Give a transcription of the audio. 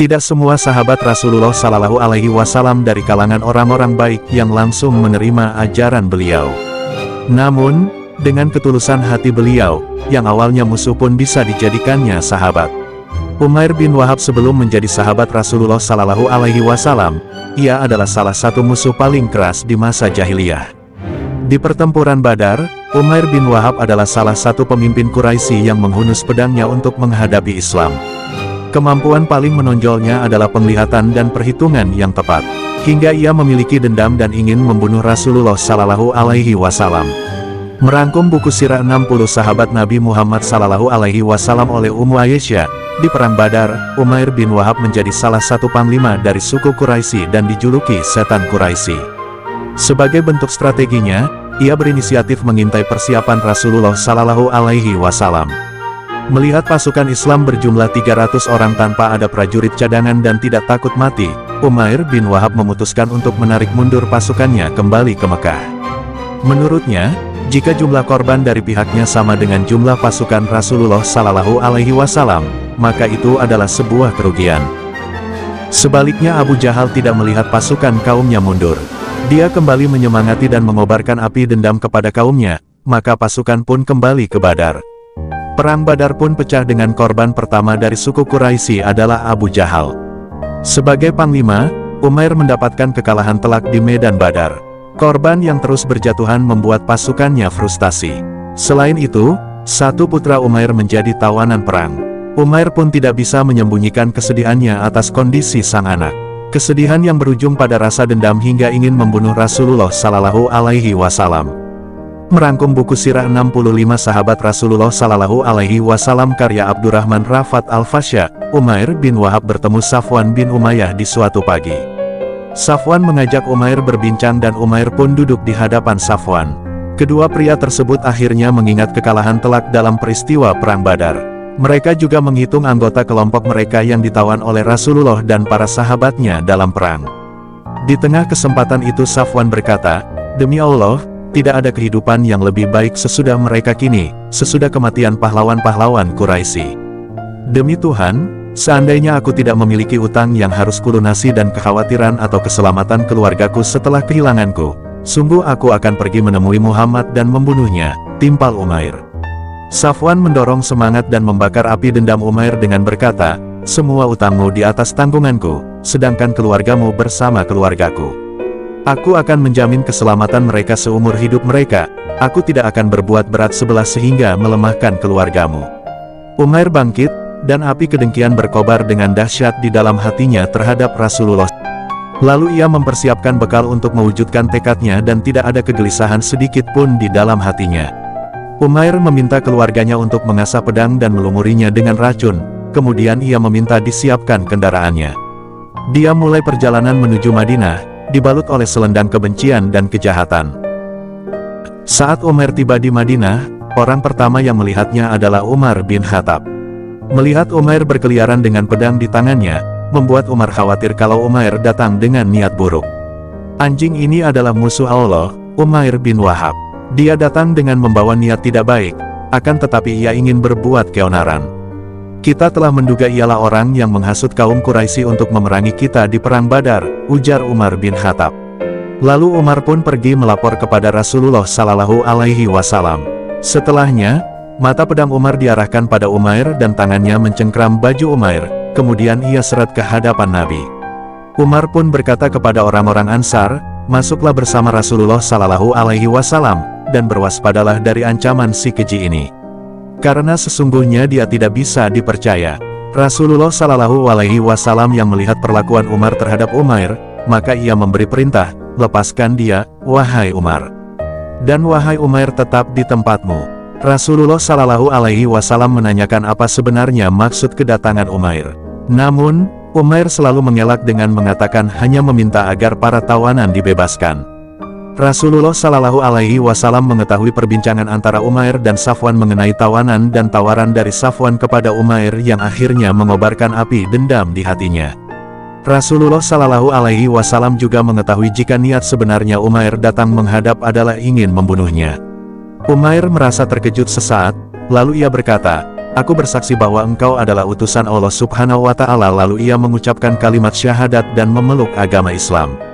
Tidak semua sahabat Rasulullah Shallallahu Alaihi Wasallam dari kalangan orang-orang baik yang langsung menerima ajaran beliau. Namun, dengan ketulusan hati beliau, yang awalnya musuh pun bisa dijadikannya sahabat. Umair bin Wahab sebelum menjadi sahabat Rasulullah Shallallahu Alaihi Wasallam, ia adalah salah satu musuh paling keras di masa jahiliyah. Di pertempuran Badar, Umair bin Wahab adalah salah satu pemimpin Quraisy yang menghunus pedangnya untuk menghadapi Islam. Kemampuan paling menonjolnya adalah penglihatan dan perhitungan yang tepat, hingga ia memiliki dendam dan ingin membunuh Rasulullah Shallallahu Alaihi Wasallam. Merangkum buku sirah 60 sahabat Nabi Muhammad Sallallahu Alaihi Wasallam oleh Ummu Aisyah, di Perang Badar, Umair bin Wahab menjadi salah satu panglima dari suku Quraisy dan dijuluki setan Quraisy. Sebagai bentuk strateginya, ia berinisiatif mengintai persiapan Rasulullah Sallallahu Alaihi Wasallam. Melihat pasukan Islam berjumlah 300 orang tanpa ada prajurit cadangan dan tidak takut mati, Umair bin Wahab memutuskan untuk menarik mundur pasukannya kembali ke Mekah. Menurutnya, jika jumlah korban dari pihaknya sama dengan jumlah pasukan Rasulullah Shallallahu Alaihi Wasallam, maka itu adalah sebuah kerugian. Sebaliknya Abu Jahal tidak melihat pasukan kaumnya mundur. Dia kembali menyemangati dan mengobarkan api dendam kepada kaumnya, maka pasukan pun kembali ke Badar. Perang Badar pun pecah dengan korban pertama dari suku Quraisy adalah Abu Jahal. Sebagai panglima, Umair mendapatkan kekalahan telak di medan Badar. Korban yang terus berjatuhan membuat pasukannya frustasi. Selain itu, satu putra Umair menjadi tawanan perang. Umair pun tidak bisa menyembunyikan kesedihannya atas kondisi sang anak. Kesedihan yang berujung pada rasa dendam hingga ingin membunuh Rasulullah Shallallahu Alaihi Wasallam. Merangkum buku sirah 65 sahabat Rasulullah Shallallahu Alaihi Wasallam karya Abdurrahman Rafat Al-Fasya, Umair bin Wahab bertemu Safwan bin Umayyah di suatu pagi. Safwan mengajak Umair berbincang dan Umair pun duduk di hadapan Safwan. Kedua pria tersebut akhirnya mengingat kekalahan telak dalam peristiwa Perang Badar. Mereka juga menghitung anggota kelompok mereka yang ditawan oleh Rasulullah dan para sahabatnya dalam perang. Di tengah kesempatan itu Safwan berkata, "Demi Allah, tidak ada kehidupan yang lebih baik sesudah mereka kini, sesudah kematian pahlawan-pahlawan Quraisy. Demi Tuhan, seandainya aku tidak memiliki utang yang harus kulunasi dan kekhawatiran atau keselamatan keluargaku setelah kehilanganku, sungguh aku akan pergi menemui Muhammad dan membunuhnya," timpal Umair. Safwan mendorong semangat dan membakar api dendam Umair dengan berkata, "Semua utangmu di atas tanggunganku, sedangkan keluargamu bersama keluargaku. Aku akan menjamin keselamatan mereka seumur hidup mereka. Aku tidak akan berbuat berat sebelah sehingga melemahkan keluargamu." Umair bangkit, dan api kedengkian berkobar dengan dahsyat di dalam hatinya terhadap Rasulullah. Lalu ia mempersiapkan bekal untuk mewujudkan tekadnya dan tidak ada kegelisahan sedikit pun di dalam hatinya. Umair meminta keluarganya untuk mengasah pedang dan melumurinya dengan racun, kemudian ia meminta disiapkan kendaraannya. Dia mulai perjalanan menuju Madinah, dibalut oleh selendang kebencian dan kejahatan. Saat Umair tiba di Madinah, orang pertama yang melihatnya adalah Umar bin Khattab. Melihat Umair berkeliaran dengan pedang di tangannya, membuat Umar khawatir kalau Umair datang dengan niat buruk. Anjing ini adalah musuh Allah, Umair bin Wahab. Dia datang dengan membawa niat tidak baik, akan tetapi ia ingin berbuat keonaran. Kita telah menduga ialah orang yang menghasut kaum Quraisy untuk memerangi kita di Perang Badar, ujar Umar bin Khattab. Lalu Umar pun pergi melapor kepada Rasulullah Shallallahu Alaihi Wasallam. Setelahnya, mata pedang Umar diarahkan pada Umair dan tangannya mencengkram baju Umair, kemudian ia seret ke hadapan Nabi. Umar pun berkata kepada orang-orang Ansar, "Masuklah bersama Rasulullah Shallallahu Alaihi Wasallam, dan berwaspadalah dari ancaman si keji ini. Karena sesungguhnya dia tidak bisa dipercaya." Rasulullah Shallallahu Alaihi Wasallam yang melihat perlakuan Umar terhadap Umair, maka ia memberi perintah, "Lepaskan dia, wahai Umar. Dan wahai Umair tetap di tempatmu." Rasulullah Shallallahu Alaihi Wasallam menanyakan apa sebenarnya maksud kedatangan Umair. Namun, Umair selalu mengelak dengan mengatakan hanya meminta agar para tawanan dibebaskan. Rasulullah Shallallahu Alaihi Wasallam mengetahui perbincangan antara Umair dan Safwan mengenai tawanan dan tawaran dari Safwan kepada Umair yang akhirnya mengobarkan api dendam di hatinya. Rasulullah Shallallahu Alaihi Wasallam juga mengetahui jika niat sebenarnya Umair datang menghadap adalah ingin membunuhnya. Umair merasa terkejut sesaat, lalu ia berkata, Aku bersaksi bahwa engkau adalah utusan Allah Subhanahu wa Ta'ala. Lalu ia mengucapkan kalimat syahadat dan memeluk agama Islam.